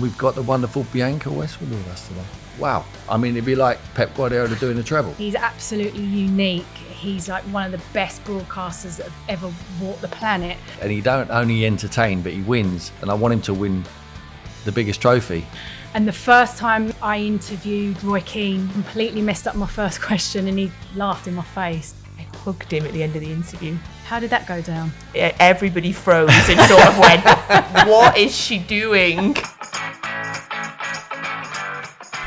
we've got the wonderful Bianca Westwood with us today. Wow. I mean, it'd be like Pep Guardiola doing a treble. He's absolutely unique. He's like one of the best broadcasters that have ever walked the planet. And he don't only entertain, but he wins. And I want him to win the biggest trophy. And the first time I interviewed Roy Keane, completely messed up my first question and he laughed in my face. I hugged him at the end of the interview. How did that go down? Everybody froze and sort of went, what is she doing?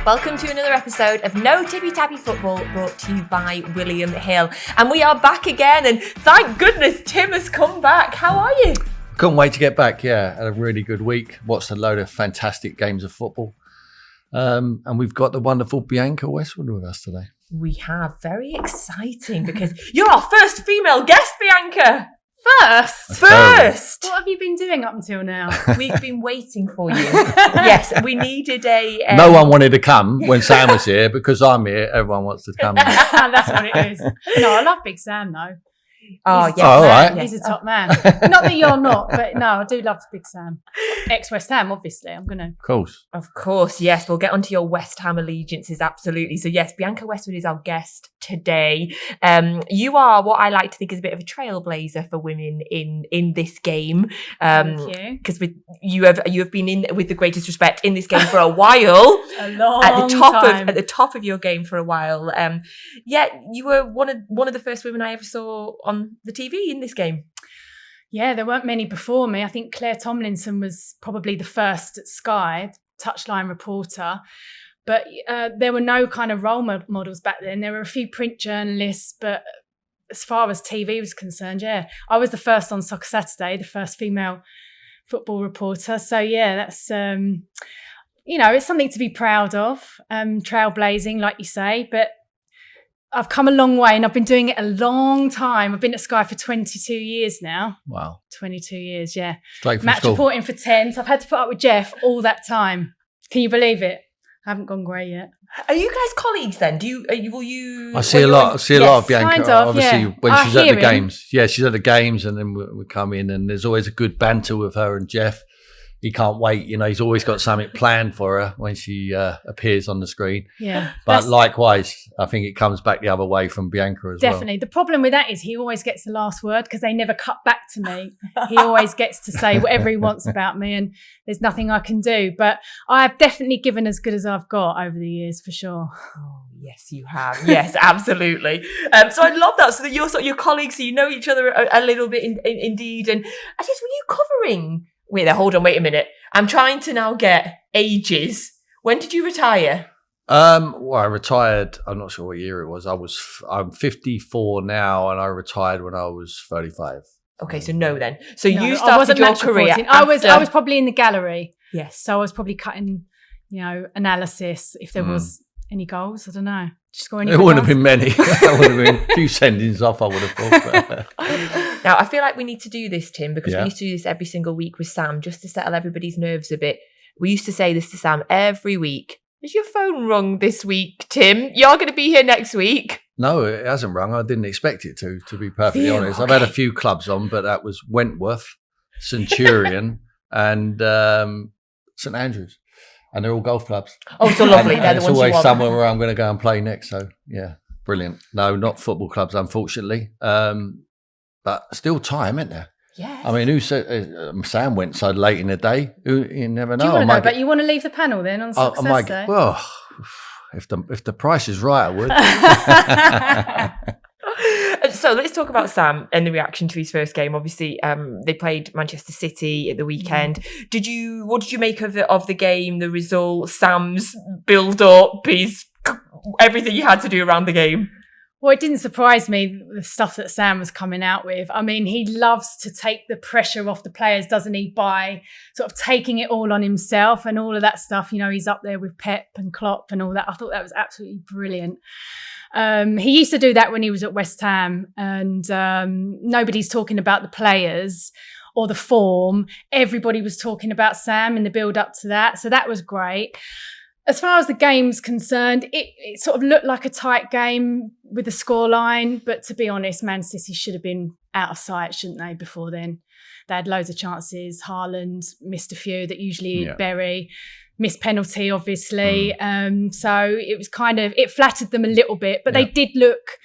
Welcome to another episode of No Tippy Tappy Football, brought to you by William Hill. And we are back again, and thank goodness Tim has come back. How are you? Couldn't wait to get back, yeah. Had a really good week. Watched a load of fantastic games of football. And we've got the wonderful Bianca Westwood with us today. We have. Very exciting, because you're our first female guest, Bianca. First? First! What have you been doing up until now? We've been waiting for you. Yes, we needed a... No one wanted to come when Sam was here. Because I'm here, everyone wants to come. That's what it is. No, I love Big Sam though. Oh, yeah. all right. He's a top man. Not that you're not, but no, I do love Big Sam. Ex-West Ham, obviously. I'm going to... Of course, yes. We'll get onto your West Ham allegiances, absolutely. So yes, Bianca Westwood is our guest today. You are what I like to think is a bit of a trailblazer for women in this game. Thank you. Because you have been in, with the greatest respect, in this game for a while. A long time. At the top of your game for a while. Yeah, you were one of the first women I ever saw on the TV in this game. Yeah, there weren't many before me. I think Claire Tomlinson was probably the first at Sky, touchline reporter. But there were no kind of role models back then. There were a few print journalists, but as far as TV was concerned, yeah, I was the first on Soccer Saturday, the first female football reporter. So yeah, that's, it's something to be proud of, trailblazing, like you say, but I've come a long way and I've been doing it a long time. I've been at Sky for 22 years now. Wow. 22 years, yeah. Straight from Match school. reporting for 10. So I've had to put up with Jeff all that time. Can you believe it? I haven't gone grey yet. Are you guys colleagues then? Will you? I see a lot of Bianca. Kind of, obviously, yeah. when she's at the him. games. Yeah, she's at the games, and then we come in, and there's always a good banter with her and Jeff. He can't wait. He's always got something planned for her when she appears on the screen. Yeah. But likewise, I think it comes back the other way from Bianca as well. Definitely. The problem with that is he always gets the last word because they never cut back to me. He always gets to say whatever he wants about me, and there's nothing I can do. But I've definitely given as good as I've got over the years, for sure. Oh, yes, you have. Yes, absolutely. So I love that. So that you're sort of your colleagues, so you know each other a little bit indeed. And I guess, were you covering... Wait a minute. I'm trying to now get ages. When did you retire? Well, I retired. I'm not sure what year it was. I'm 54 now, and I retired when I was 35. Okay, so no then. So No, you I started wasn't your match career. reporting. I was probably in the gallery. Yes. So I was probably cutting, analysis if there was any goals. I don't know. It wouldn't have been many. That would have been a few sendings off, I would have thought. Now, I feel like we need to do this, Tim, because Yeah. we used to do this every single week with Sam, just to settle everybody's nerves a bit. We used to say this to Sam every week. Has your phone rung this week, Tim? You're going to be here next week. No, it hasn't rung. I didn't expect it to be perfectly Phew, honest. okay. I've had a few clubs on, but that was Wentworth, Centurion, and St Andrews. And they're all golf clubs. Oh, so lovely. And They're the it's ones you always want. somewhere where I'm going to go and play next. So, yeah, brilliant. No, not football clubs, unfortunately. But still time, isn't there? Yes. I mean, who said Sam went so late in the day? You never know. Do you want to I might know? But get- you want to leave the panel then on I might Saturday? get, well, if the price is right, I would. So let's talk about Sam and the reaction to his first game. Obviously, they played Manchester City at the weekend. What did you make of the game, the result, Sam's build up, his everything you had to do around the game? Well, it didn't surprise me, the stuff that Sam was coming out with. I mean, he loves to take the pressure off the players, doesn't he, by sort of taking it all on himself and all of that stuff. He's up there with Pep and Klopp and all that. I thought that was absolutely brilliant. He used to do that when he was at West Ham, and nobody's talking about the players or the form. Everybody was talking about Sam in the build up to that. So that was great. As far as the game's concerned, it sort of looked like a tight game with the scoreline. But to be honest, Man City should have been out of sight, shouldn't they, before then? They had loads of chances. Haaland missed a few that usually he'd bury. missed penalty, obviously. So it was it flattered them a little bit, but they did look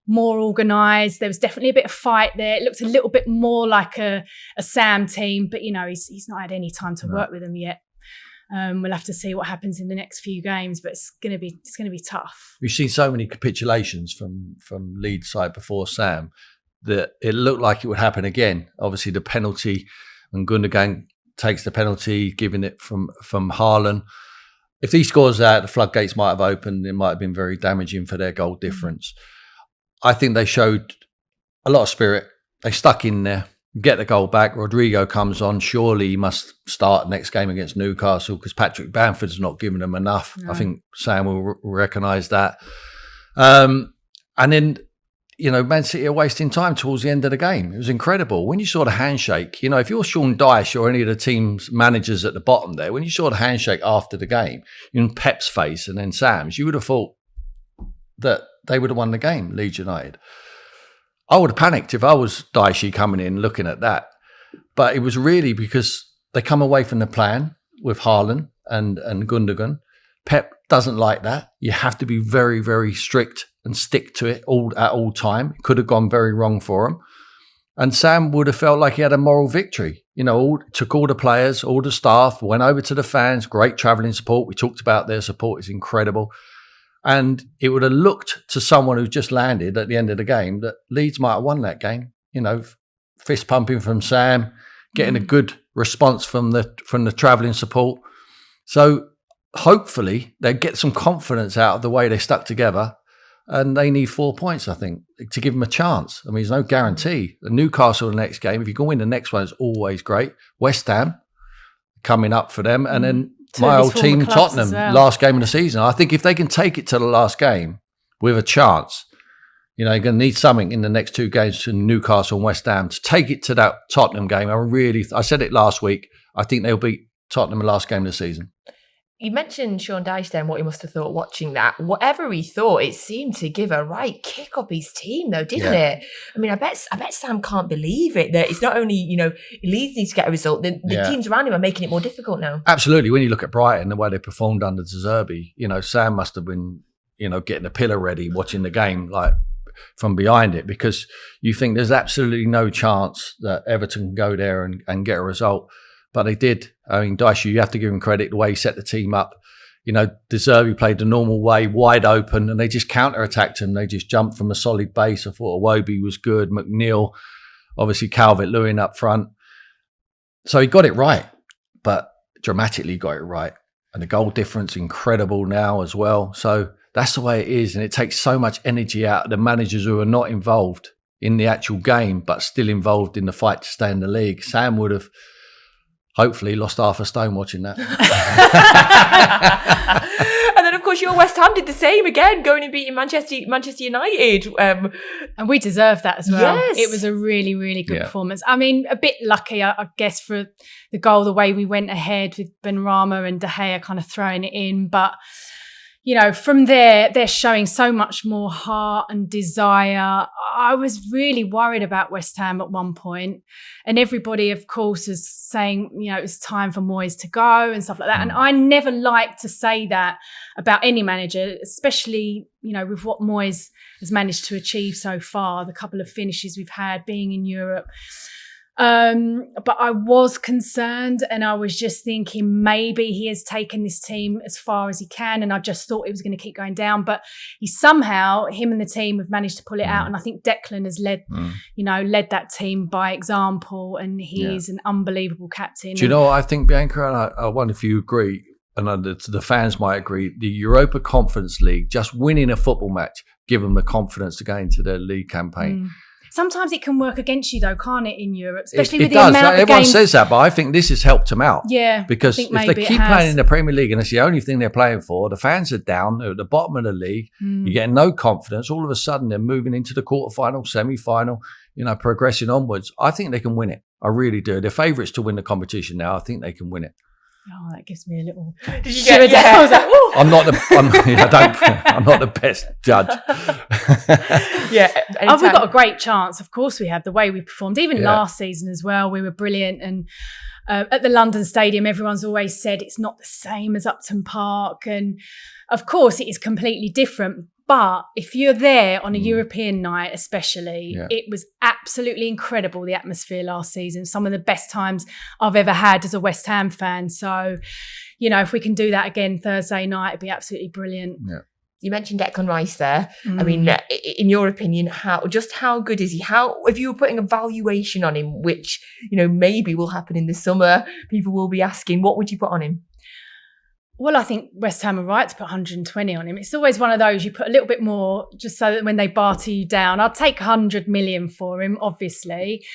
more organised. There was definitely a bit of fight there. It looked a little bit more like a Sam team, but he's not had any time to work with them yet. We'll have to see what happens in the next few games, but it's gonna be tough. We've seen so many capitulations from Leeds side before Sam that it looked like it would happen again. Obviously, the penalty, when Gundogan takes the penalty, giving it from Haaland. If he scores that, the floodgates might have opened. It might have been very damaging for their goal difference. I think they showed a lot of spirit. They stuck in there, get the goal back. Rodrigo comes on. Surely he must start next game against Newcastle because Patrick Bamford's not giving them enough. No. I think Sam will recognise that. And then, Man City are wasting time towards the end of the game. It was incredible. When you saw the handshake, if you're Sean Dyche or any of the team's managers at the bottom there, when you saw the handshake after the game, in Pep's face and then Sam's, you would have thought that they would have won the game, Leeds United. I would have panicked if I was Dyche coming in looking at that. But it was really because they come away from the plan with Haaland and Gundogan. Pep doesn't like that. You have to be very, very strict and stick to it at all time. It could have gone very wrong for him. And Sam would have felt like he had a moral victory. Took all the players, all the staff, went over to the fans, great travelling support. We talked about their support. It's incredible. And it would have looked to someone who just landed at the end of the game that Leeds might have won that game. Fist pumping from Sam, getting a good response from the travelling support. So hopefully they get some confidence out of the way they stuck together. And they need 4 points, I think, to give them a chance. I mean, there's no guarantee. The Newcastle, the next game, if you can win the next one, it's always great. West Ham coming up for them. And then my old team, Tottenham, last game of the season. I think if they can take it to the last game with a chance, you're going to need something in the next two games to Newcastle and West Ham to take it to that Tottenham game. I said it last week. I think they'll beat Tottenham the last game of the season. You mentioned Sean Dyche then, what he must have thought watching that. Whatever he thought, it seemed to give a right kick up his team though, didn't it? I mean, I bet Sam can't believe it, that it's not only, Leeds need to get a result, the teams around him are making it more difficult now. Absolutely. When you look at Brighton, the way they performed under De Zerbi, Sam must have been, getting a pillar ready, watching the game, like from behind it, because you think there's absolutely no chance that Everton can go there and get a result. But they did. I mean, Dyche, you have to give him credit the way he set the team up. De Zerbi played the normal way, wide open, and they just counter-attacked him. They just jumped from a solid base. I thought Iwobi was good. McNeil, obviously Calvert-Lewin up front. So he got it right, but dramatically got it right. And the goal difference, incredible now as well. So that's the way it is. And it takes so much energy out of the managers who are not involved in the actual game, but still involved in the fight to stay in the league. Sam would have hopefully lost half a stone watching that. And then, of course, your West Ham did the same again, going and beating Manchester United. And we deserved that as well. Yes. It was a really, really good performance. I mean, a bit lucky, I guess, for the goal, the way we went ahead with Benrahma and De Gea kind of throwing it in. But, from there, they're showing so much more heart and desire. I was really worried about West Ham at one point. And everybody, of course, is saying, it's time for Moyes to go and stuff like that. And I never like to say that about any manager, especially, with what Moyes has managed to achieve so far, the couple of finishes we've had, being in Europe. But I was concerned, and I was just thinking maybe he has taken this team as far as he can, and I just thought it was going to keep going down. But him and the team have managed to pull it out, and I think Declan has led that team by example, and he's an unbelievable captain. Do you know what I think, Bianca? And I wonder if you agree, and the fans might agree. The Europa Conference League, just winning a football match, give them the confidence to go into their league campaign. Sometimes it can work against you, though, can't it, in Europe? Especially with the amount of games. Everyone says that, but I think this has helped them out. Yeah, because if they keep playing in the Premier League and it's the only thing they're playing for, the fans are down, they're at the bottom of the league, you're getting no confidence. All of a sudden, they're moving into the quarterfinal, semi-final, progressing onwards. I think they can win it. I really do. They're favourites to win the competition now. I think they can win it. Oh, that gives me a little. Did you get? I was like, ooh. I'm not the best judge. Yeah. Oh, we've got a great chance. Of course we have. The way we performed, even last season as well, we were brilliant. And at the London Stadium, everyone's always said it's not the same as Upton Park. And of course it is completely different. But if you're there on a European night, especially, it was absolutely incredible, the atmosphere last season. Some of the best times I've ever had as a West Ham fan. So, you know, if we can do that again Thursday night, it'd be absolutely brilliant. Yeah. You mentioned Declan Rice there. I mean, in your opinion, how good is he? How, if you were putting a valuation on him, which, you know, maybe will happen in the summer, people will be asking, what would you put on him? Well, I think West Ham are right to put 120 on him. It's always one of those, you put a little bit more just so that when they barter you down. I'll take 100 million for him, obviously.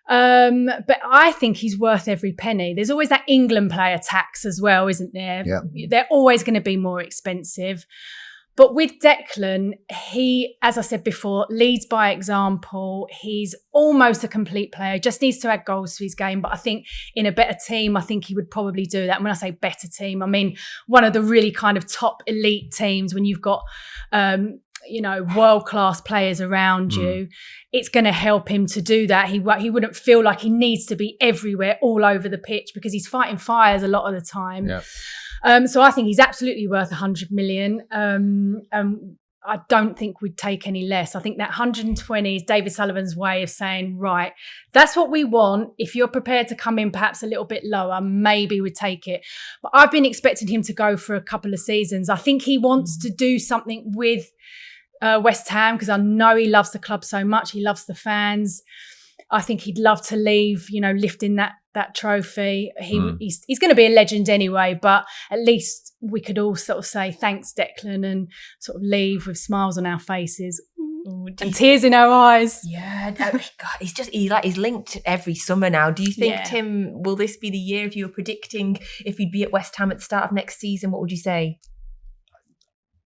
But I think he's worth every penny. There's always that England player tax as well, isn't there? Yeah. They're always going to be more expensive. But with Declan, he, as I said before, leads by example. He's almost a complete player, just needs to add goals to his game. But I think in a better team, I think he would probably do that. And when I say better team, I mean one of the really kind of top elite teams when you've got, you know, world-class players around you. It's going to help him to do that. He wouldn't feel like he needs to be everywhere, all over the pitch, because he's fighting fires a lot of the time. Yeah. So I think he's absolutely worth 100 million. I don't think we'd take any less. I think that 120 is David Sullivan's way of saying, right, that's what we want. If you're prepared to come in perhaps a little bit lower, maybe we'd take it. But I've been expecting him to go for a couple of seasons. I think he wants to do something with West Ham, because I know he loves the club so much. He loves the fans. I think he'd love to leave, you know, lifting that trophy. He's going to be a legend anyway, but at least we could all sort of say thanks, Declan, and sort of leave with smiles on our faces and tears in our eyes. Yeah, God, he's linked every summer now. Do you think, Tim, will this be the year, if you were predicting if he'd be at West Ham at the start of next season, what would you say?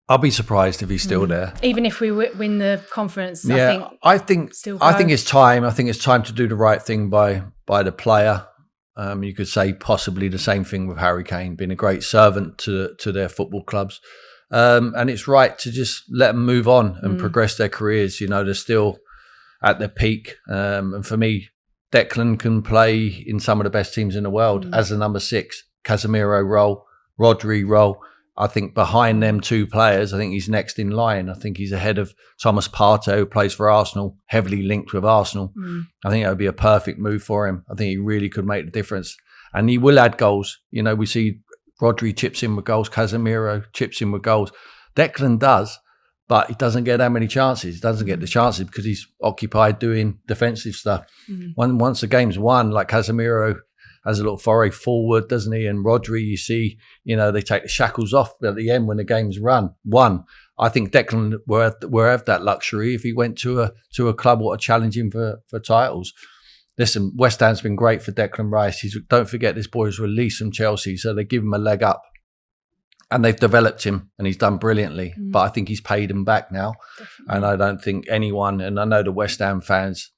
I'll be surprised if he's still there. Even if we win the conference, I think it's time. I think it's time to do the right thing by the player. You could say possibly the same thing with Harry Kane, being a great servant to their football clubs. And it's right to just let them move on and progress their careers. You know, they're still at their peak. And for me, Declan can play in some of the best teams in the world as a number 6, Casemiro role, Rodri role. I think behind them two players, I think he's next in line. I think he's ahead of Thomas Partey, who plays for Arsenal, heavily linked with Arsenal. I think that would be a perfect move for him. I think he really could make the difference. And he will add goals. You know, we see Rodri chips in with goals, Casemiro chips in with goals. Declan does, but he doesn't get that many chances. He doesn't get the chances because he's occupied doing defensive stuff. Once the game's won, like Casemiro has a little foray forward, doesn't he? And Rodri, you see, you know, they take the shackles off at the end when the game's won. I think Declan will have that luxury if he went to a club or challenge him for titles. Listen, West Ham's been great for Declan Rice. Don't forget, this boy was released from Chelsea, so they give him a leg up. And they've developed him, and he's done brilliantly. But I think he's paid him back now. Definitely. And I don't think anyone, and I know the West Ham fans,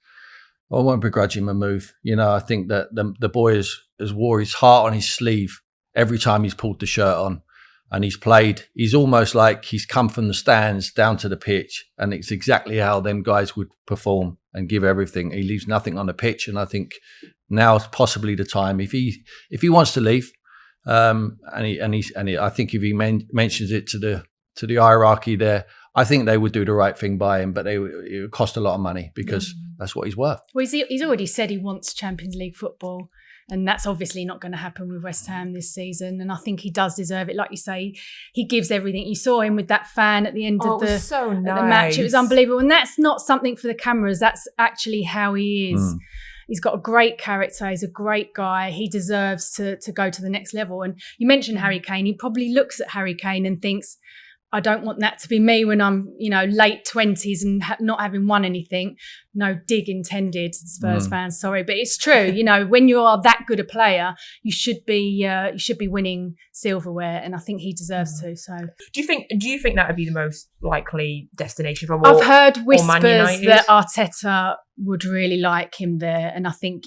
I won't begrudge him a move. You know, I think that the boy has wore his heart on his sleeve every time he's pulled the shirt on, and he's played. He's almost like he's come from the stands down to the pitch, and it's exactly how them guys would perform and give everything. He leaves nothing on the pitch, and I think now is possibly the time if he wants to leave. I think if he mentions it to the hierarchy there, I think they would do the right thing by him, but it would cost a lot of money because that's what he's worth. Well, he's already said he wants Champions League football, and that's obviously not going to happen with West Ham this season. And I think he does deserve it. Like you say, he gives everything. You saw him with that fan at the end of the match. It was unbelievable. And that's not something for the cameras. That's actually how he is. He's got a great character. He's a great guy. He deserves to go to the next level. And you mentioned Harry Kane. He probably looks at Harry Kane and thinks, I don't want that to be me when I'm, you know, late 20s and not having won anything. No dig intended, Spurs fans, sorry. But it's true. You know, when you are that good a player, you should be winning silverware, and I think he deserves to. So, do you think that would be the most likely destination for? I've heard whispers that Arteta would really like him there, and I think,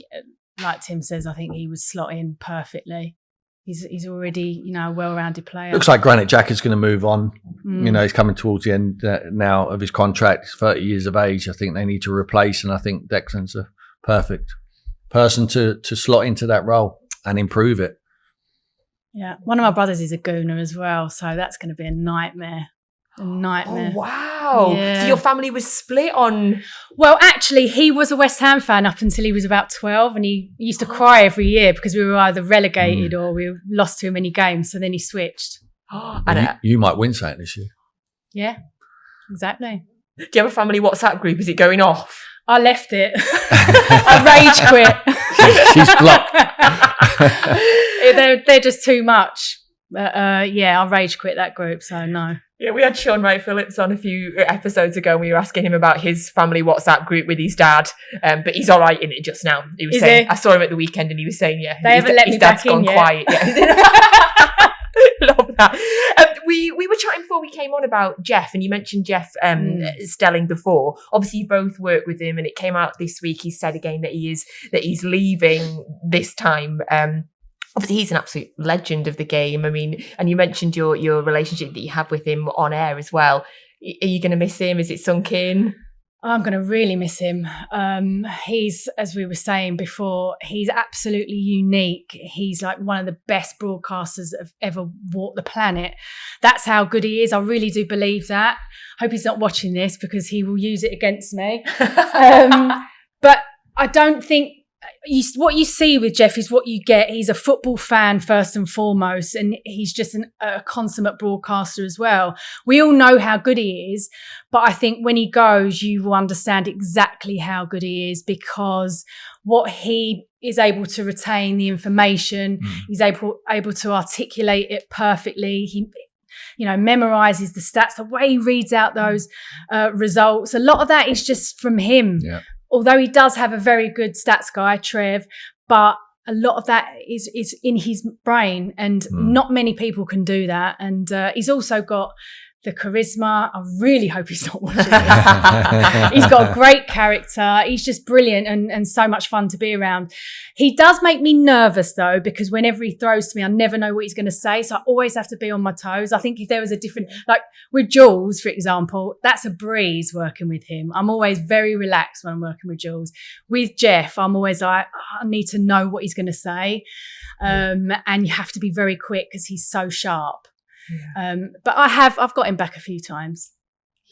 like Tim says, I think he would slot in perfectly. He's already, a well-rounded player. Looks like Granit Xhaka's going to move on. He's coming towards the end now of his contract. He's 30 years of age. I think they need to replace, and I think Declan's a perfect person to slot into that role and improve it. Yeah, one of my brothers is a gooner as well, so that's going to be a nightmare. Oh, wow. Yeah. So your family was split on... Well, actually, he was a West Ham fan up until he was about 12, and he used to cry every year because we were either relegated or we lost too many games, so then he switched. You might win something this year. Yeah, exactly. Do you have a family WhatsApp group? Is it going off? I left it. I rage quit. She's blocked. They're just too much. I rage quit that group, so no. Yeah, we had Sean Wright Phillips on a few episodes ago, and we were asking him about his family WhatsApp group with his dad. But he's all right in it just now. He was saying, I saw him at the weekend, and he was saying, they haven't let me back in yet. Quiet. Yeah. Love that. We were chatting before we came on about Jeff, and you mentioned Jeff Stelling before. Obviously, you both worked with him, and it came out this week. He said again that he's leaving this time. Obviously, he's an absolute legend of the game. I mean, and you mentioned your relationship that you have with him on air as well. Are you going to miss him? Is it sunk in? I'm going to really miss him. He's, as we were saying before, he's absolutely unique. He's like one of the best broadcasters that have ever walked the planet. That's how good he is. I really do believe that. I hope he's not watching this because he will use it against me. But I don't think what you see with Jeff is what you get. He's a football fan first and foremost, and he's just a consummate broadcaster as well. We all know how good he is, but I think when he goes, you will understand exactly how good he is because what he is able to retain the information, he's able to articulate it perfectly. He memorizes the stats, the way he reads out those results. A lot of that is just from him. Yeah. Although he does have a very good stats guy, Trev, but a lot of that is in his brain, and not many people can do that. And he's also got the charisma. I really hope he's not watching this. He's got a great character. He's just brilliant and so much fun to be around. He does make me nervous though, because whenever he throws to me, I never know what he's going to say. So I always have to be on my toes. I think if there was a different, like with Jules, for example, that's a breeze working with him. I'm always very relaxed when I'm working with Jules. With Jeff, I'm always like, I need to know what he's going to say. And you have to be very quick because he's so sharp. Yeah. But I've got him back a few times.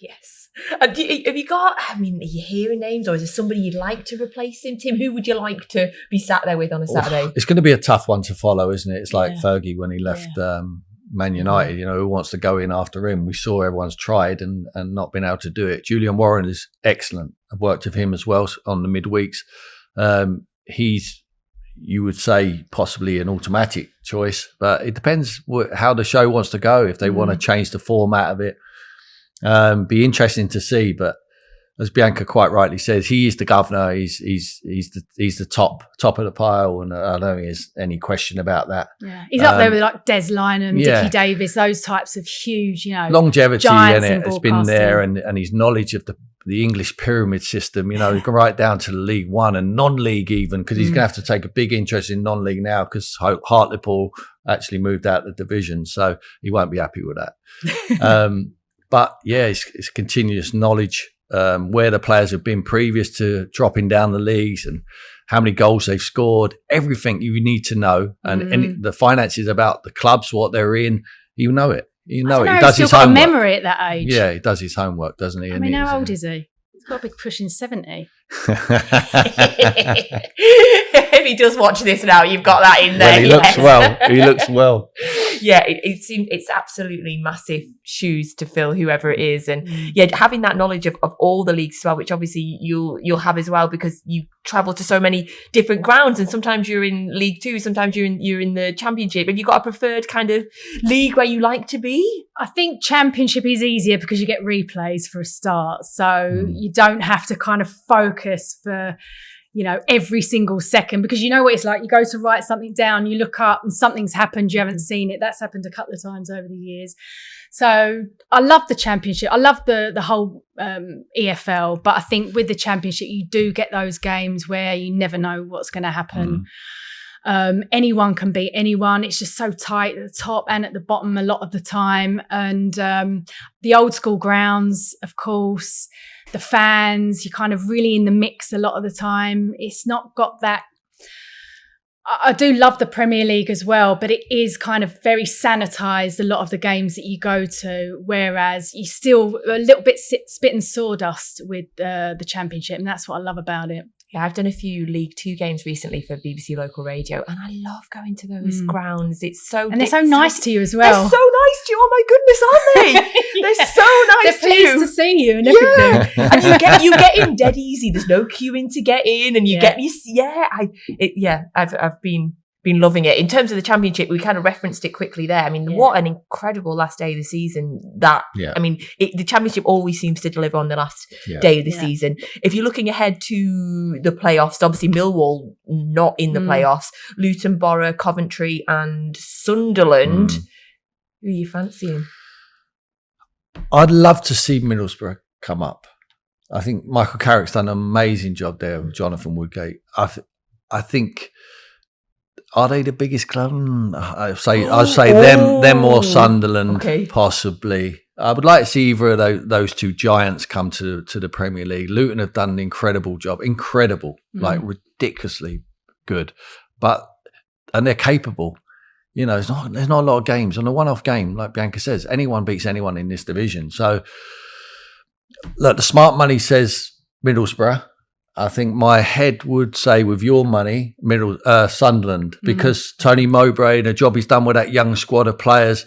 Yes. Have you got, are you hearing names, or is there somebody you'd like to replace him? Tim, who would you like to be sat there with on a Saturday? It's going to be a tough one to follow, isn't it? It's like Fergie when he left Man United, who wants to go in after him? We saw everyone's tried and not been able to do it. Julian Warren is excellent. I've worked with him as well on the midweeks. He's, you would say, possibly an automatic choice, but it depends how the show wants to go. If they want to change the format of it, be interesting to see. But as Bianca quite rightly says, he is the governor. He's the top of the pile, and I don't think there's any question about that. Yeah, he's up there with like Des Lynam, Dickie Davis, those types of huge, longevity, and it has been there, and his knowledge of the English pyramid system, he can right down to the League One and non-league even, because he's going to have to take a big interest in non-league now because Hartlepool actually moved out the division, so he won't be happy with that. But yeah, it's continuous knowledge, where the players have been previous to dropping down the leagues and how many goals they've scored, everything you need to know, and the finances about the clubs, what they're in, you know it. He does his homework. Memory at that age. Yeah, he does his homework, doesn't he? How old is he? He's got to be pushing 70. If he does watch this now, you've got that in there. Well, he looks well. Yeah, it's absolutely massive shoes to fill, whoever it is, and having that knowledge of all the leagues as well, which obviously you'll have as well, because you travel to so many different grounds, and sometimes you're in League Two, sometimes you're in the Championship. Have you got a preferred kind of league where you like to be? I think Championship is easier because you get replays for a start, so you don't have to kind of focus for every single second, because you know what it's like. You go to write something down, you look up and something's happened, you haven't seen it. That's happened a couple of times over the years. So I love the Championship. I love the whole EFL, but I think with the Championship you do get those games where you never know what's going to happen. Anyone can beat anyone. It's just so tight at the top and at the bottom a lot of the time. And the old school grounds, of course, the fans, you're kind of really in the mix a lot of the time. It's not got that. I do love the Premier League as well, but it is kind of very sanitised, a lot of the games that you go to, whereas you still a little bit spit and sawdust with the Championship, and that's what I love about it. Yeah, I've done a few League Two games recently for BBC Local Radio, and I love going to those grounds. It's so and they're so nice to you as well. They're so nice to you. Oh my goodness, aren't they? They're so nice they're to you. pleased to see you and everything. Yeah. And you get in dead easy. There's no queuing to get in, and you get I've been loving it. In terms of the Championship, we kind of referenced it quickly there. I mean, what an incredible last day of the season. I mean, the Championship always seems to deliver on the last day of the season. If you're looking ahead to the playoffs, obviously Millwall not in the playoffs, Luton Borough, Coventry and Sunderland. Who are you fancying? I'd love to see Middlesbrough come up. I think Michael Carrick's done an amazing job there with Jonathan Woodgate. I think... Are they the biggest club? I'd say them or Sunderland, possibly. I would like to see either of those two giants come to the Premier League. Luton have done an incredible job, like ridiculously good, and they're capable. You know, there's not a lot of games. On a one-off game, like Bianca says, anyone beats anyone in this division. So, look, the smart money says Middlesbrough. I think my head would say, with your money, Sunderland, because Tony Mowbray and the job he's done with that young squad of players,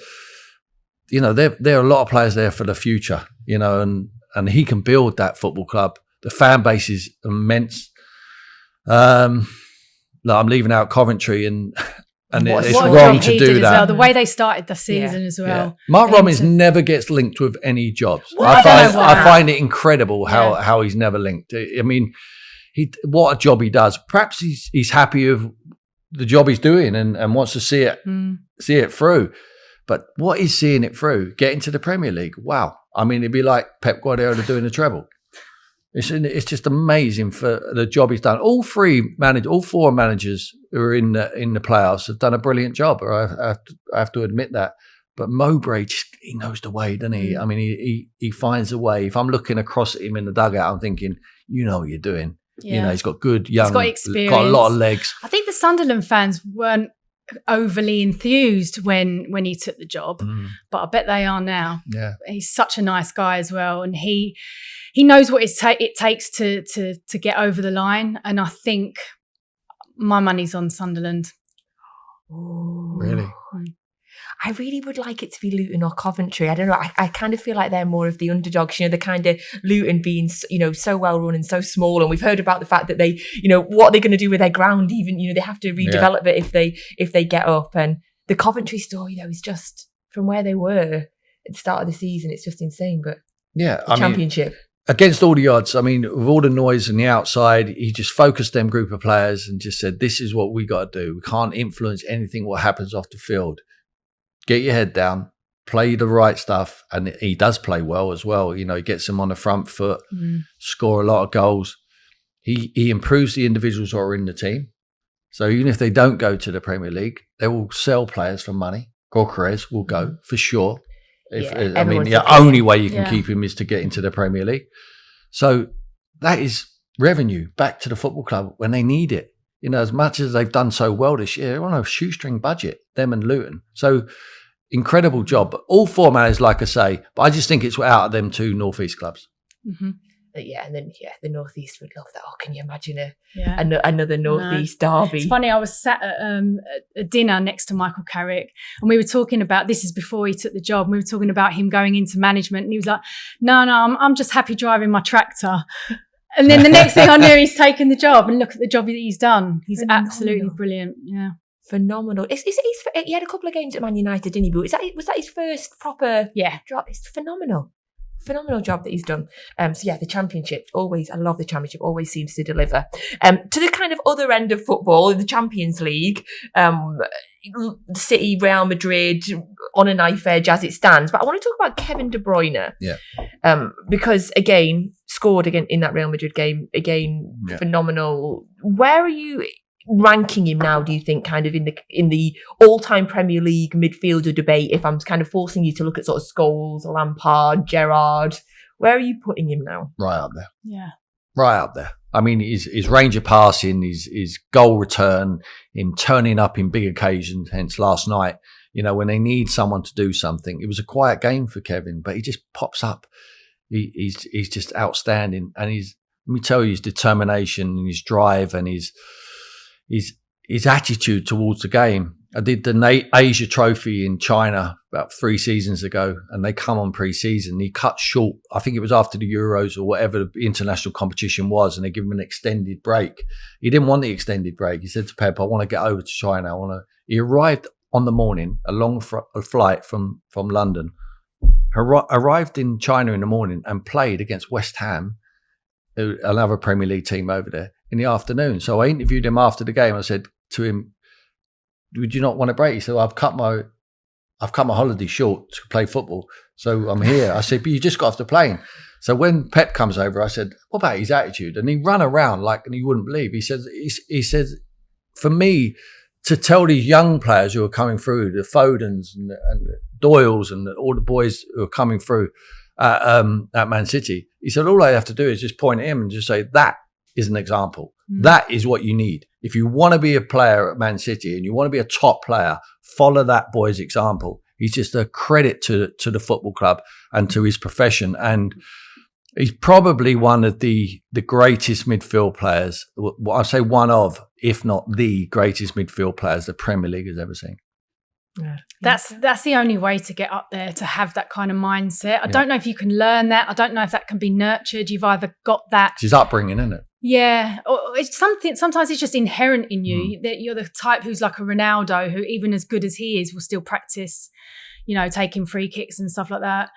you know, there are a lot of players there for the future, you know, and he can build that football club. The fan base is immense. I'm leaving out Coventry and it's wrong to do that. Well. The way they started the season as well. Yeah. Mark Robbins never gets linked with any jobs. Well, I find it incredible how he's never linked. I mean, what a job he does. Perhaps he's happy with the job he's doing and wants to see it through. But what is seeing it through? Getting to the Premier League. Wow. I mean, it'd be like Pep Guardiola doing the treble. It's just amazing for the job he's done. All four managers who are in the playoffs have done a brilliant job. I have to admit that. But Mowbray, he knows the way, doesn't he? I mean, he finds a way. If I'm looking across at him in the dugout, I'm thinking, you know what you're doing. Yeah. You know, he's got good young, he's got experience, got a lot of legs. I think the Sunderland fans weren't overly enthused when he took the job, but I bet they are now. Yeah, he's such a nice guy as well, and he knows what it takes to get over the line. And I think my money's on Sunderland. Ooh. Really? I really would like it to be Luton or Coventry. I don't know. I kind of feel like they're more of the underdogs, you know, the kind of Luton being, you know, so well run and so small. And we've heard about the fact that they, you know, what are they going to do with their ground? Even, you know, they have to redevelop it if they get up. And the Coventry story, though, is just from where they were at the start of the season. It's just insane. But Championship. Against all the odds, I mean, with all the noise on the outside, he just focused them group of players and just said, this is what we got to do. We can't influence anything what happens off the field. Get your head down, play the right stuff. And he does play well as well. You know, he gets them on the front foot, score a lot of goals. He improves the individuals who are in the team. So even if they don't go to the Premier League, they will sell players for money. Gorkarez will go for sure. The only way you can keep him is to get into the Premier League. So that is revenue back to the football club when they need it. You know, as much as they've done so well this year, they're on a shoestring budget, them and Luton. So incredible job. But all four managers, like I say, but I just think it's out of them two North East clubs. Mm-hmm. And then the North East would love that. Oh, can you imagine another North East derby? It's funny, I was sat at a dinner next to Michael Carrick, and we were talking about, this is before he took the job, and we were talking about him going into management, and he was like, no, I'm just happy driving my tractor. And then the next thing I knew, he's taken the job, and look at the job that he's done. He's absolutely brilliant. Yeah. Phenomenal. He had a couple of games at Man United, didn't he? But was that his first proper drop? It's phenomenal. Phenomenal job that he's done. The Championship, I love the Championship, always seems to deliver. To the kind of other end of football, the Champions League, City, Real Madrid, on a knife edge as it stands. But I want to talk about Kevin De Bruyne. Yeah. Because, again, scored again in that Real Madrid game. Again, phenomenal. Where are you ranking him now, do you think, kind of in the all-time Premier League midfielder debate? If I'm kind of forcing you to look at sort of Scholes, Lampard, Gerrard, where are you putting him now? Right up there. Yeah. Right up there. I mean, his range of passing, his goal return, him turning up in big occasions, hence last night, when they need someone to do something. It was a quiet game for Kevin, but he just pops up. He's just outstanding. And let me tell you, his determination and his drive and his attitude towards the game. I did the Asia Trophy in China about 3 seasons ago, and they come on pre-season. He cut short. I think it was after the Euros or whatever the international competition was, and they give him an extended break. He didn't want the extended break. He said to Pep, "I want to get over to China. He arrived on the morning, a long flight from London, arrived in China in the morning and played against West Ham, another Premier League team over there, in the afternoon. So I interviewed him after the game. I said to him, "Would you not want a break?" He said, "I've cut my holiday short to play football, so I'm here." I said, "But you just got off the plane." So when Pep comes over, I said, "What about his attitude?" And he ran around and you wouldn't believe. He says, for me to tell these young players who are coming through, the Fodens and the Doyles and all the boys who are coming through at Man City, he said, all I have to do is just point at him and just say, that is an example. That is what you need. If you want to be a player at Man City and you want to be a top player, follow that boy's example. He's just a credit to the football club and to his profession. And he's probably one of the greatest midfield players. I say one of, if not the greatest midfield players the Premier League has ever seen. Yeah. That's the only way to get up there, to have that kind of mindset. I don't know if you can learn that. I don't know if that can be nurtured. You've either got that. It's his upbringing, isn't it? Yeah, or it's something. Sometimes it's just inherent in you that you're the type who's like a Ronaldo, who even as good as he is, will still practice, taking free kicks and stuff like that.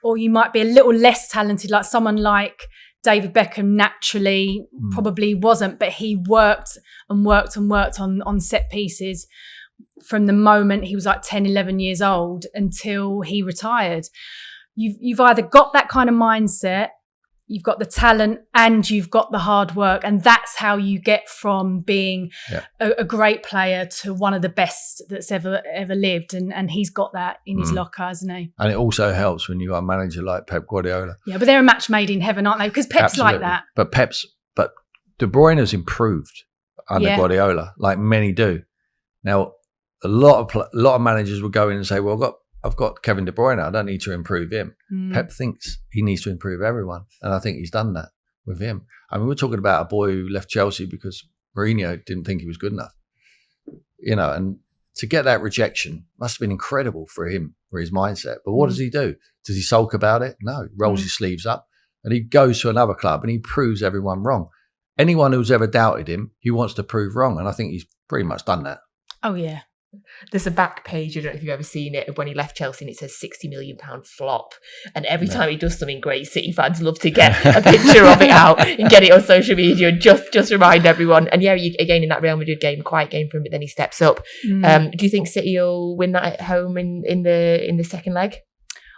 Or you might be a little less talented, like someone like David Beckham naturally probably wasn't, but he worked and worked and worked on set pieces from the moment he was like 10, 11 years old until he retired. You've either got that kind of mindset, you've got the talent, and you've got the hard work. And that's how you get from being a great player to one of the best that's ever lived. And he's got that in his locker, hasn't he? And it also helps when you are a manager like Pep Guardiola. Yeah, but they're a match made in heaven, aren't they? Because Pep's Absolutely. like that. But De Bruyne has improved under Guardiola, like many do. Now, a lot of managers will go in and say, well, I've got Kevin De Bruyne. I don't need to improve him. Pep thinks he needs to improve everyone. And I think he's done that with him. I mean, we're talking about a boy who left Chelsea because Mourinho didn't think he was good enough. And to get that rejection must have been incredible for him, for his mindset. But what does he do? Does he sulk about it? No, he rolls his sleeves up and he goes to another club and he proves everyone wrong. Anyone who's ever doubted him, he wants to prove wrong. And I think he's pretty much done that. Oh, yeah. There's a back page, I don't know if you've ever seen it, of when he left Chelsea, and it says £60 million flop. And every time he does something great, City fans love to get a picture of it out and get it on social media and just remind everyone. And again, in that Real Madrid game, quiet game for him, but then he steps up. Do you think City will win that at home in the second leg?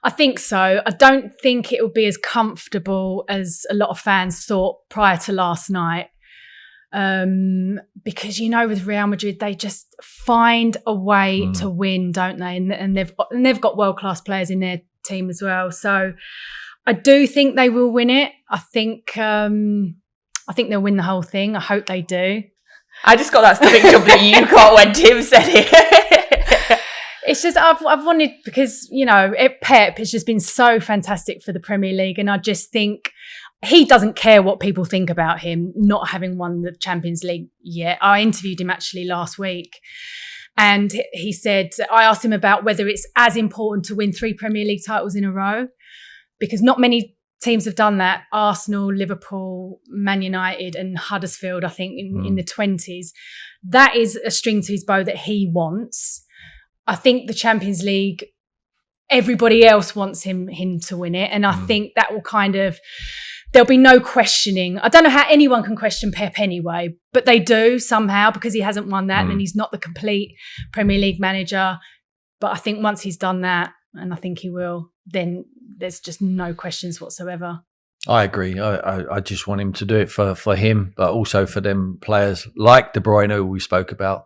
I think so. I don't think it will be as comfortable as a lot of fans thought prior to last night. Because with Real Madrid, they just find a way to win, don't they? And they've got world-class players in their team as well. So I do think they will win it. I think they'll win the whole thing. I hope they do. I just got that stomach jump that you got when Tim said it. It's just I've wanted, because Pep has just been so fantastic for the Premier League, and I just think he doesn't care what people think about him not having won the Champions League yet. I interviewed him actually last week, and he said, I asked him about whether it's as important to win 3 Premier League titles in a row, because not many teams have done that. Arsenal, Liverpool, Man United and Huddersfield, I think, in the 20s. That is a string to his bow that he wants. I think the Champions League, everybody else wants him to win it. And I think that will there'll be no questioning. I don't know how anyone can question Pep anyway, but they do somehow, because he hasn't won that and he's not the complete Premier League manager. But I think once he's done that, and I think he will, then there's just no questions whatsoever. I agree. I just want him to do it for him, but also for them players like De Bruyne, who we spoke about,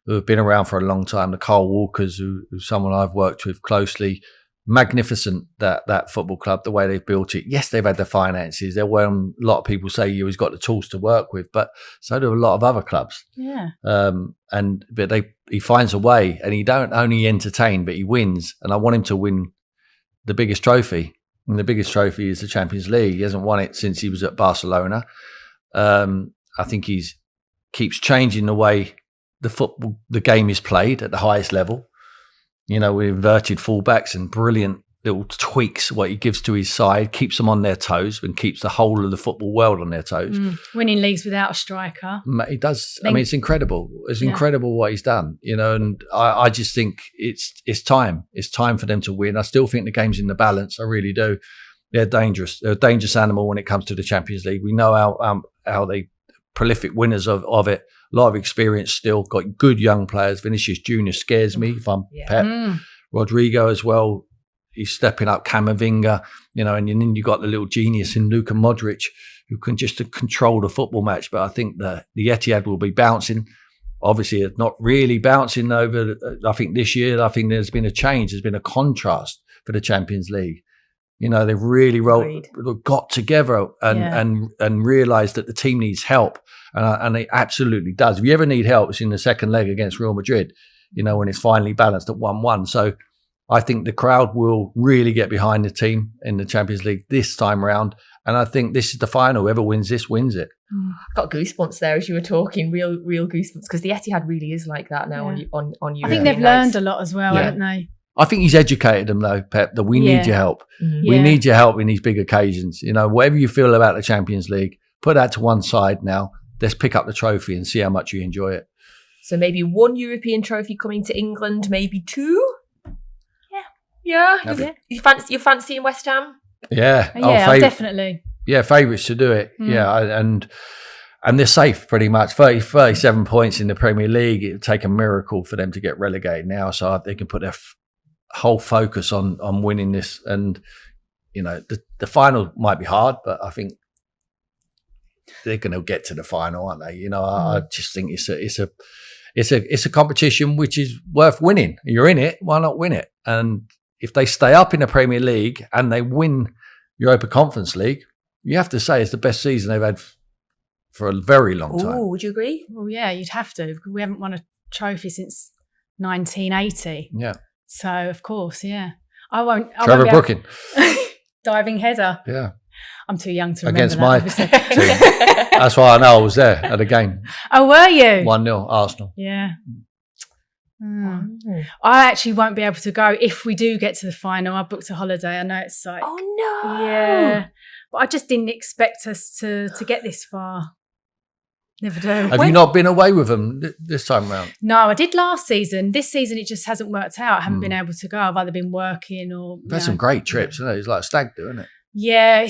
who have been around for a long time. The Kyle Walkers, who's someone I've worked with closely. Magnificent, that football club, the way they've built it. Yes, they've had the finances. They're where a lot of people say he's got the tools to work with, but so do a lot of other clubs. Yeah. But he finds a way, and he don't only entertain, but he wins. And I want him to win the biggest trophy. And the biggest trophy is the Champions League. He hasn't won it since he was at Barcelona. I think he's keeps changing the way the game is played at the highest level. With inverted fullbacks and brilliant little tweaks, what he gives to his side, keeps them on their toes and keeps the whole of the football world on their toes. Winning leagues without a striker. He does. I mean, it's incredible. It's incredible what he's done, and I just think it's time. It's time for them to win. I still think the game's in the balance. I really do. They're dangerous. They're a dangerous animal when it comes to the Champions League. We know how they prolific winners of it. A lot of experience still. Got good young players. Vinicius Junior scares me if I'm Pep. Rodrigo as well. He's stepping up. Camavinga, and then you got the little genius in Luka Modric, who can just control the football match. But I think the Etihad will be bouncing. Obviously, it's not really bouncing over. I think this year, I think there's been a change. There's been a contrast for the Champions League. They've really got together and realised that the team needs help, and it absolutely does. If you ever need help, it's in the second leg against Real Madrid. When it's finally balanced at 1-1. So I think the crowd will really get behind the team in the Champions League this time around, and I think this is the final. Whoever wins this wins it. Got goosebumps there as you were talking, real goosebumps, because the Etihad really is like that now on European I think they've learned a lot as well, haven't they? I think he's educated them though, Pep, that we need your help. We need your help in these big occasions. Whatever you feel about the Champions League, put that to one side now. Let's pick up the trophy and see how much you enjoy it. So maybe 1 European trophy coming to England, maybe 2? Yeah. You fancying West Ham? Yeah. Definitely. Yeah, favourites to do it. Yeah, and they're safe pretty much. 37 points in the Premier League. It would take a miracle for them to get relegated now, so they can put their whole focus on winning this. And the final might be hard, but I think they're going to get to the final, aren't they? I just think it's a competition which is worth winning. You're in it, why not win it? And if they stay up in the Premier League and they win Europa Conference League, you have to say it's the best season they've had for a very long time. Oh, would you agree? Well, yeah, you'd have to. We haven't won a trophy since 1980. Yeah. So, of course, yeah. I won't Trevor Brooking. Diving header. Yeah. I'm too young to remember against that, my obviously. team. That's why I know I was there at the game. Oh, were you? 1-0 Arsenal. Yeah. I actually won't be able to go if we do get to the final. I booked a holiday. I know it's like, oh no, yeah, but I just didn't expect us to get this far. Never do. Have you not been away with them this time around? No, I did last season. This season it just hasn't worked out. I haven't been able to go. I've either been working or. That's some great trips, isn't it? It's like a stag do, isn't it? Yeah,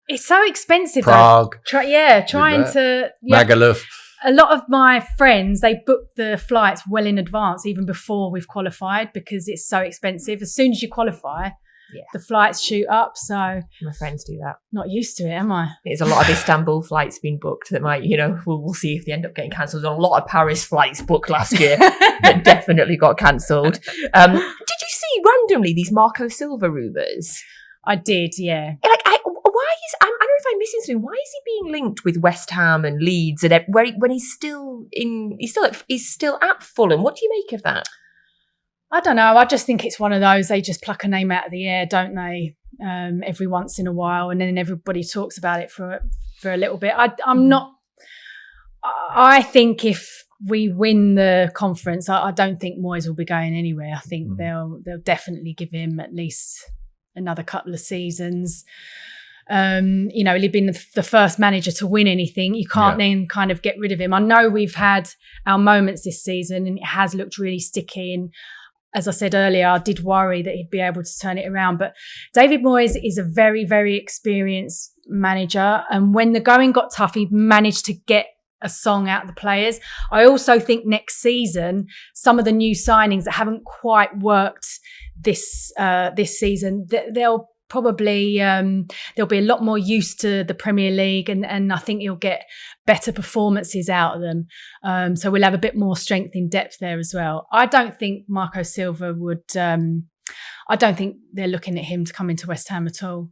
it's so expensive. Prague. Trying to Magaluf. A lot of my friends, they book the flights well in advance, even before we've qualified, because it's so expensive. As soon as you qualify, the flights shoot up. So my friends do that. Not used to it, am I? There's a lot of Istanbul flights being booked that might, we'll see if they end up getting cancelled. There's a lot of Paris flights booked last year that definitely got cancelled. Did you see randomly these Marco Silva rumours? I did, yeah. I don't know if I'm missing something. Why is he being linked with West Ham and Leeds and when he's still at Fulham? What do you make of that? I don't know. I just think it's one of those, they just pluck a name out of the air, don't they? Every once in a while, and then everybody talks about it for a little bit. I think if we win the conference, I don't think Moyes will be going anywhere. I think they'll definitely give him at least another couple of seasons. He'd been the first manager to win anything. You can't then kind of get rid of him. I know we've had our moments this season and it has looked really sticky. And as I said earlier, I did worry that he'd be able to turn it around. But David Moyes is a very, very experienced manager. And when the going got tough, he managed to get a song out of the players. I also think next season, some of the new signings that haven't quite worked this season, they'll probably they'll be a lot more used to the Premier League, and I think you'll get better performances out of them. So we'll have a bit more strength in depth there as well. I don't think Marco Silva would. I don't think they're looking at him to come into West Ham at all.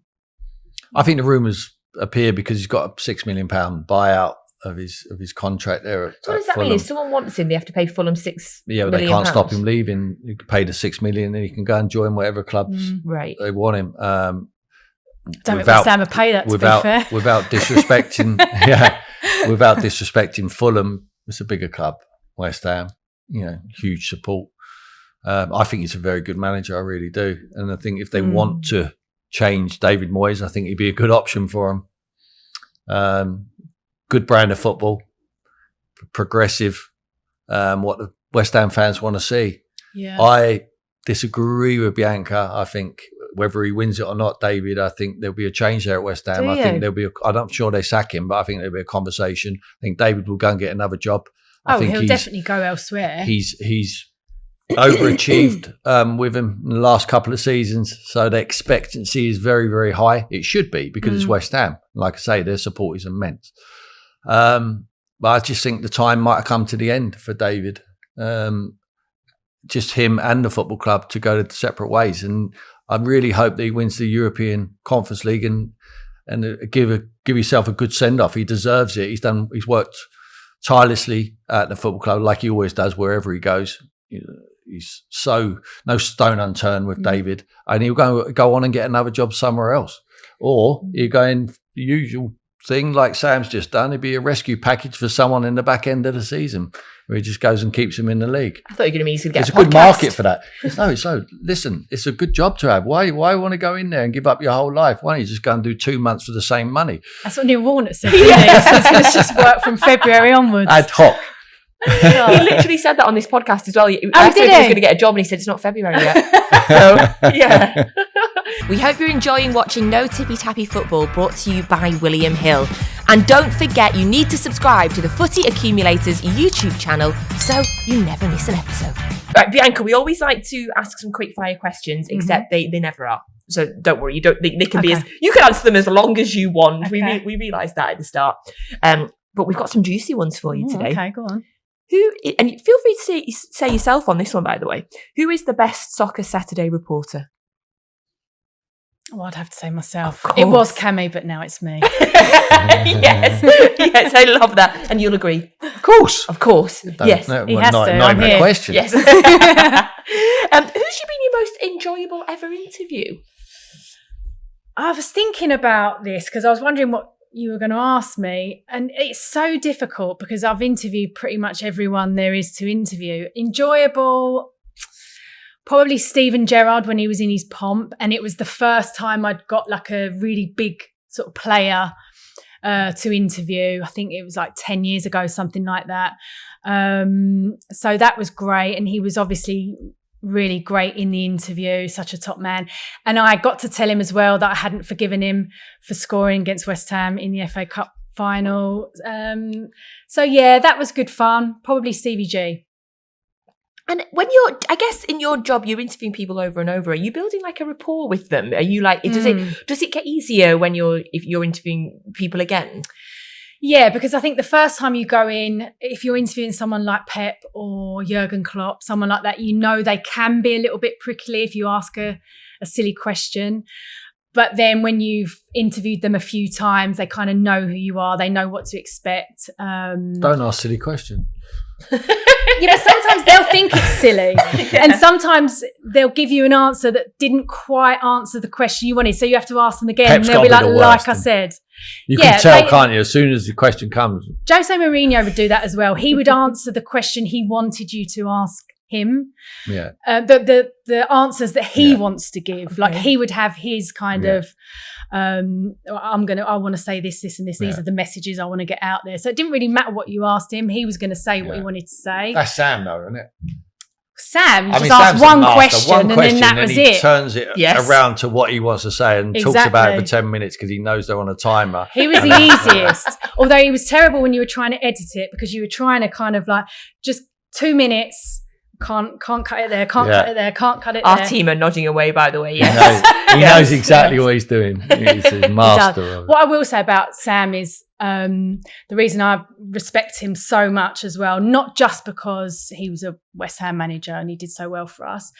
I think the rumours appear because he's got a £6 million buyout of his contract there. So what does that mean? If someone wants him, they have to pay Fulham £6 million. They can't stop him leaving. You can pay the £6 million, and he can go and join whatever clubs they want him. Don't think West Ham would pay that. To be fair, without disrespecting, without disrespecting Fulham, it's a bigger club. West Ham, huge support. I think he's a very good manager. I really do, and I think if they want to change David Moyes, I think he'd be a good option for them. Good brand of football, progressive, what the West Ham fans want to see. Yeah. I disagree with Bianca. I think whether he wins it or not, David, I think there'll be a change there at West Ham. I think there'll be. I'm not sure they sack him, but I think there'll be a conversation. I think David will go and get another job. I think he'll definitely go elsewhere. He's overachieved with him in the last couple of seasons, so the expectancy is very, very high. It should be because it's West Ham. Like I say, their support is immense. But I just think the time might have come to the end for David. Just him and the football club to go to separate ways, and I really hope that he wins the European Conference League and give himself a good send off. He deserves it. He's worked tirelessly at the football club like he always does wherever he goes. He's so no stone unturned with David, and he'll go on and get another job somewhere else, or you go in the usual thing like Sam's just done. It'd be a rescue package for someone in the back end of the season where he just goes and keeps him in the league. I thought you were going to mean he's going to get a good market for that. So listen, it's a good job to have. Why want to go in there and give up your whole life? Why don't you just go and do 2 months for the same money? That's what Neil Warnock said. He said it's just work from February onwards. Ad hoc. He literally said that on this podcast as well. I asked him if he was going to get a job, and he said it's not February yet. So, yeah. We hope you're enjoying watching No Tippy Tappy Football, brought to you by William Hill. And don't forget, you need to subscribe to the Footy Accumulators YouTube channel so you never miss an episode. Right, Bianca, we always like to ask some quick fire questions, except they never are. So don't worry, they can be you can answer them as long as you want. Okay. We realised that at the start. But we've got some juicy ones for you today. Okay, go on. And feel free to say yourself on this one, by the way. Who is the best Soccer Saturday reporter? Oh, I'd have to say myself. It was Cammy, but now it's me. yes, I love that. And you'll agree. Of course. Yes. He has to. Not even a question. Yes. Who's been your most enjoyable ever interview? I was thinking about this because I was wondering what you were going to ask me, and it's so difficult because I've interviewed pretty much everyone there is to interview. Enjoyable, probably Steven Gerrard when he was in his pomp, and it was the first time I'd got like a really big sort of player to interview. I think it was like 10 years ago, something like that. So that was great, and he was obviously really great in the interview, such a top man. And I got to tell him as well that I hadn't forgiven him for scoring against West Ham in the FA Cup final. So yeah, that was good fun. Probably Stevie G. And when I guess in your job, you're interviewing people over and over. Are you building like a rapport with them? Are you like, does it get easier if you're interviewing people again? Yeah, because I think the first time you go in, if you're interviewing someone like Pep or Jurgen Klopp, someone like that, they can be a little bit prickly if you ask a silly question. But then when you've interviewed them a few times, they kind of know who you are. They know what to expect. Don't ask silly questions. Sometimes they'll think it's silly, and sometimes they'll give you an answer that didn't quite answer the question you wanted, so you have to ask them again. Pep's and they'll be like I said. You can tell, can't you? As soon as the question comes, Jose Mourinho would do that as well. He would answer the question he wanted you to ask him. Yeah. The answers that he wants to give. Okay. Like he would have his kind of I want to say this and this. These are the messages I want to get out there. So it didn't really matter what you asked him. He was going to say what he wanted to say. That's Sam though, isn't it? Sam just asked one question and then that was it. He turns it around to what he wants to say and talks about it for 10 minutes because he knows they're on a timer. He was the easiest. Although he was terrible when you were trying to edit it because you were trying to kind of like just 2 minutes, Can't cut it there. Can't cut it there. Can't cut it Our there. team are nodding away, by the way. Yes. He knows exactly what he's doing. He's a master of it. What I will say about Sam is the reason I respect him so much as well, not just because he was a West Ham manager and he did so well for us,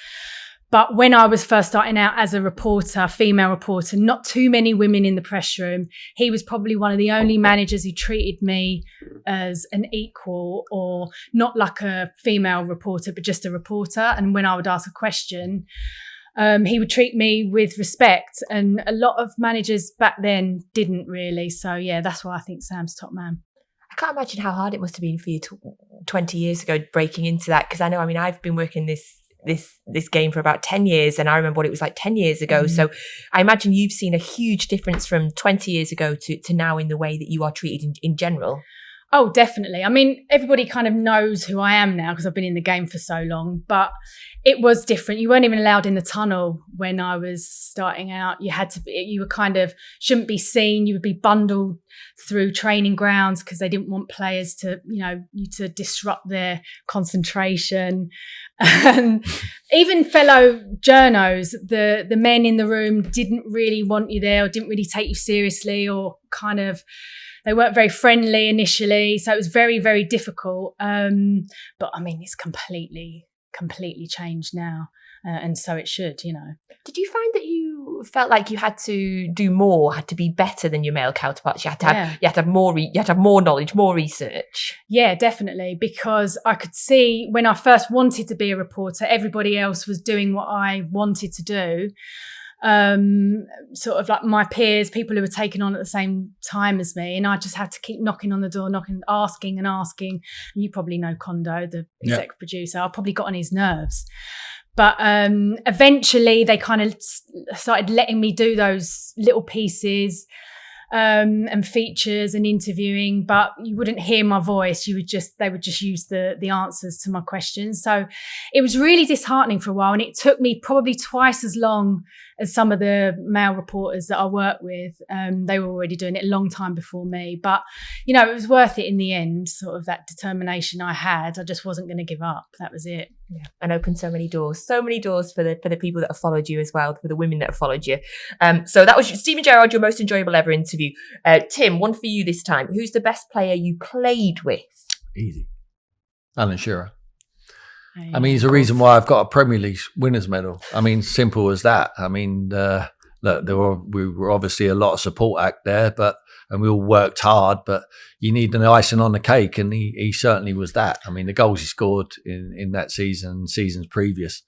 but when I was first starting out as a reporter, female reporter, not too many women in the press room, he was probably one of the only managers who treated me as an equal, or not like a female reporter, but just a reporter. And when I would ask a question, he would treat me with respect. And a lot of managers back then didn't really. So, yeah, that's why I think Sam's top man. I can't imagine how hard it must have been for you 20 years ago breaking into that. Because I know, I've been working this game for about 10 years, and I remember what it was like 10 years ago. So I imagine you've seen a huge difference from 20 years ago to now in the way that you are treated in general. Oh, definitely. I mean, everybody kind of knows who I am now because I've been in the game for so long, but it was different. You weren't even allowed in the tunnel when I was starting out. You were kind of, shouldn't be seen. You would be bundled through training grounds because they didn't want players to, you to disrupt their concentration. And even fellow journos, the men in the room didn't really want you there, or didn't really take you seriously, or kind of, they weren't very friendly initially. So it was very, very difficult. But I mean, it's completely changed now. And so it should, Did you find that you felt like you had to do more, had to be better than your male counterparts? You had to have more knowledge, more research. Yeah, definitely. Because I could see when I first wanted to be a reporter, everybody else was doing what I wanted to do. Sort of like my peers, people who were taken on at the same time as me, and I just had to keep knocking on the door, asking. And you probably know Kondo, the exec producer. I probably got on his nerves. But eventually they kind of started letting me do those little pieces and features and interviewing, but you wouldn't hear my voice. They would just use the answers to my questions. So it was really disheartening for a while, and it took me probably twice as long as some of the male reporters that I work with. They were already doing it a long time before me, but it was worth it in the end. Sort of that determination I had. I just wasn't going to give up. That was it. Yeah. And opened so many doors for the people that have followed you as well, for the women that have followed you. So that was Steven Gerrard, your most enjoyable ever interview. Tim, one for you this time. Who's the best player you played with? Easy. Alan Shearer. I mean, he's the reason why I've got a Premier League winners medal. I mean, simple as that. I mean, look, we were obviously a lot of support act there, and we all worked hard, but you need an icing on the cake, and he certainly was that. I mean, the goals he scored in that season, seasons previous,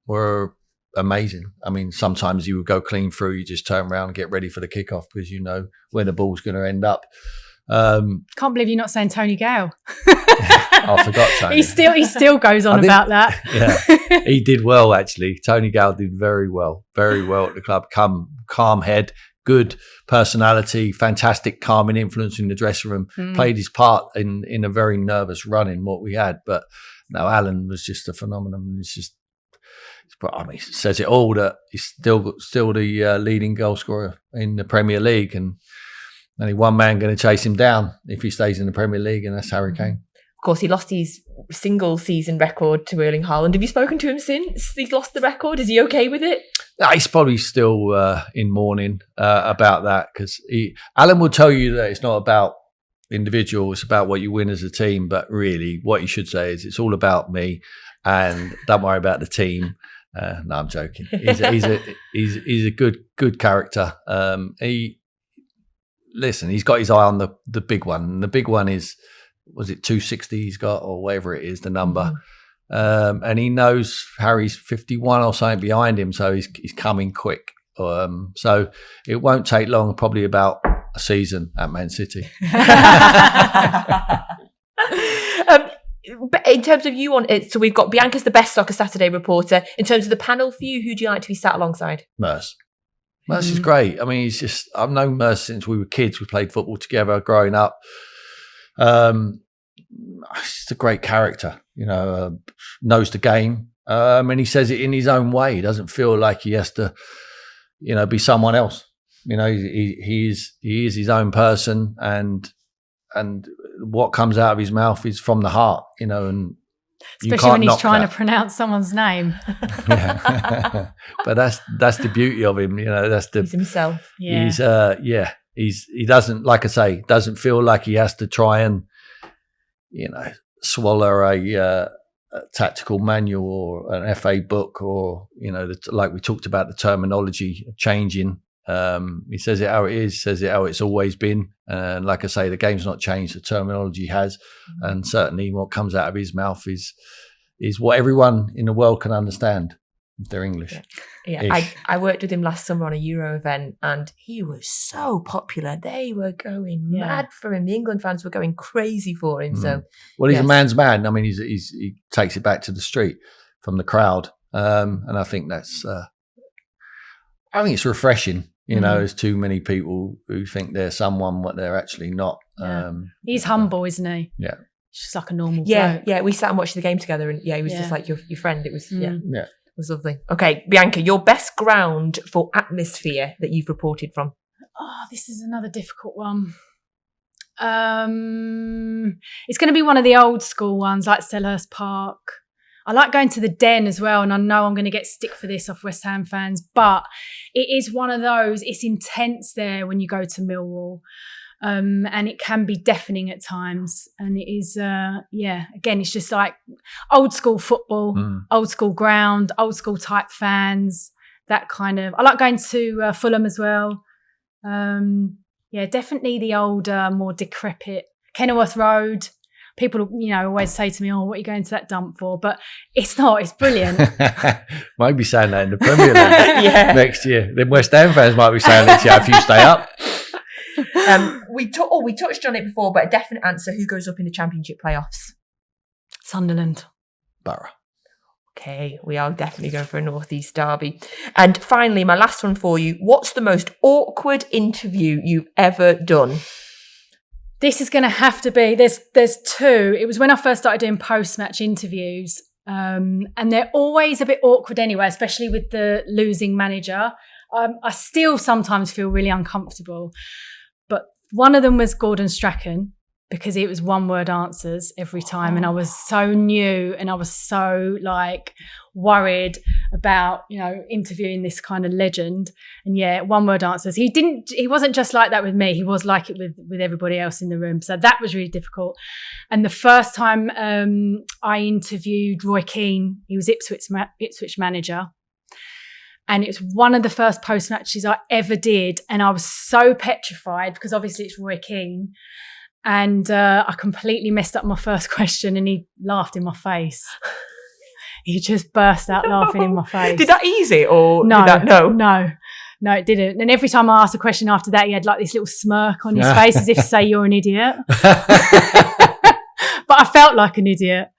were amazing. I mean, sometimes you would go clean through, you just turn around and get ready for the kickoff because you know where the ball's going to end up. Can't believe you're not saying Tony Gale. I forgot Tony. He still goes on about that. Yeah, he did well actually. Tony Gale did very well at the club. Calm head, good personality, fantastic calming influence in the dressing room. Played his part in a very nervous run in what we had. But no, Alan was just a phenomenon. It says it all that he's still the leading goal scorer in the Premier League, and only one man going to chase him down if he stays in the Premier League, and that's Harry Kane. Of course, he lost his single season record to Erling Haaland. Have you spoken to him since he's lost the record? Is he okay with it? No, he's probably still in mourning about that, because Alan will tell you that it's not about individual, it's about what you win as a team. But really, what you should say is it's all about me, and don't worry about the team. No, I'm joking. He's a good character. He's got his eye on the big one. And the big one is, was it 260 he's got, or whatever it is, the number. And he knows Harry's 51 or something behind him, so he's coming quick. So it won't take long, probably about a season at Man City. In terms of you on it, so we've got Bianca's the best Soccer Saturday reporter. In terms of the panel for you, who do you like to be sat alongside? Merce is great. I mean, I've known Merce since we were kids. We played football together growing up. He's a great character, knows the game. And he says it in his own way. He doesn't feel like he has to, be someone else. He is his own person, and what comes out of his mouth is from the heart, and Especially when he's trying to pronounce someone's name. But that's the beauty of him, He's himself. Yeah. He doesn't, like I say, doesn't feel like he has to try and, swallow a tactical manual or an FA book or, like we talked about the terminology changing. He says it how it is, says it how it's always been. And like I say, the game's not changed, the terminology has. And certainly what comes out of his mouth is what everyone in the world can understand if they're English. Yeah. I worked with him last summer on a Euro event and he was so popular. They were going mad for him. The England fans were going crazy for him. So, he's a man's man. I mean, he takes it back to the street from the crowd. And I think that's, I think it's refreshing. There's too many people who think they're someone what they're actually not. Yeah. He's humble, isn't he? Yeah. He's just like a normal bloke. Yeah, we sat and watched the game together and he was just like your friend. It was, it was lovely. Okay, Bianca, your best ground for atmosphere that you've reported from? Oh, this is another difficult one. It's going to be one of the old school ones like Selhurst Park. I like going to the Den as well, and I know I'm going to get stick for this off West Ham fans, but it is one of those, it's intense there when you go to Millwall, and it can be deafening at times, and it is, again, it's just like old school football, old school ground, old school type fans, that kind of, I like going to Fulham as well. Definitely the older, more decrepit, Kenilworth Road. People, always say to me, "Oh, what are you going to that dump for?" But it's not. It's brilliant. Might be saying that in the Premier League next year. Then West Ham fans might be saying next year if you stay up. We touched on it before, but a definite answer: who goes up in the Championship playoffs? Sunderland. Borough. Okay, we are definitely going for a North East derby. And finally, my last one for you: what's the most awkward interview you've ever done? This is going to have to be, there's two. It was when I first started doing post-match interviews, and they're always a bit awkward anyway, especially with the losing manager. I still sometimes feel really uncomfortable. But one of them was Gordon Strachan, because it was one-word answers every time. And I was so new and I was so worried about, interviewing this kind of legend. And one-word answers. He wasn't just like that with me. He was like it with everybody else in the room. So that was really difficult. And the first time I interviewed Roy Keane, he was Ipswich manager. And it's one of the first post-matches I ever did. And I was so petrified because obviously it's Roy Keane. And I completely messed up my first question and he laughed in my face. He just burst out laughing in my face. Did that ease it or no, did that No, it didn't. And every time I asked a question after that, he had this little smirk on his face as if to say, "You're an idiot." But I felt like an idiot.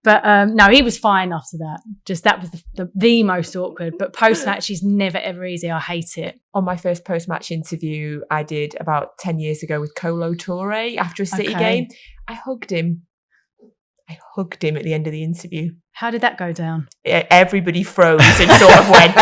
But no, he was fine after that. Just that was the most awkward. But post-match is never, ever easy. I hate it. On my first post-match interview I did about 10 years ago with Kolo Touré after a City game, I hugged him at the end of the interview. How did that go down? Everybody froze and sort of went,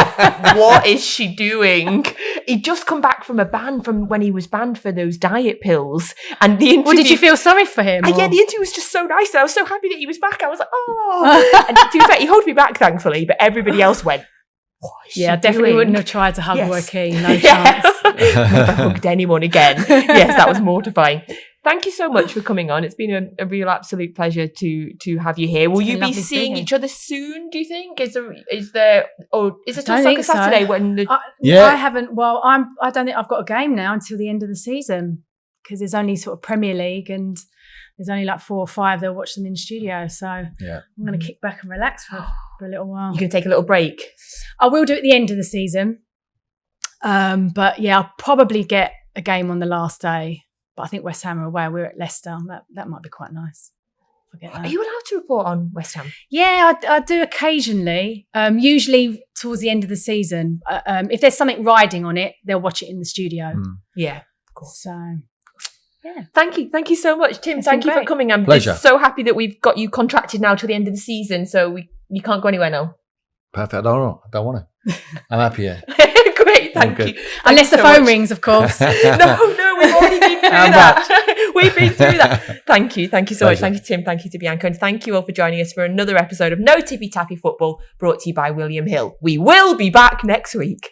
"What is she doing?" He'd just come back from a ban from when he was banned for those diet pills. And the interview... Well, did you feel sorry for him? Yeah, the interview was just so nice. I was so happy that he was back. I was like, "Oh." And to be fair, he held me back, thankfully, but everybody else went, "What is she I definitely doing?" wouldn't have tried to hug Roy Keane. No Yeah. chance. Never hugged anyone again. Yes, that was mortifying. Thank you so much for coming on. It's been a real absolute pleasure to have you here. Will you be seeing each other soon, do you think? Is there Soccer Saturday when the... I haven't. Well, I don't think I've got a game now until the end of the season because there's only sort of Premier League and there's only 4 or 5 they'll watch them in studio. So I'm going to kick back and relax for a little while. You can take a little break. I will do it at the end of the season. But I'll probably get a game on the last day. But I think West Ham are away. We're at Leicester. That might be quite nice. Are you allowed to report on West Ham? Yeah, I do occasionally. Usually towards the end of the season. If there's something riding on it, they'll watch it in the studio. Yeah, of course. So, yeah. Thank you so much, Tim. Thank you for coming. I'm just so happy that we've got you contracted now till the end of the season, so you can't go anywhere now. Perfect. I don't want to. I'm happy here. Great, thank you. Unless the phone rings, of course. No, we've already been through that. We've been through that. Thank you so much. Thank you, Tim. Thank you to Bianca, and thank you all for joining us for another episode of No Tippy Tappy Football, brought to you by William Hill. We will be back next week.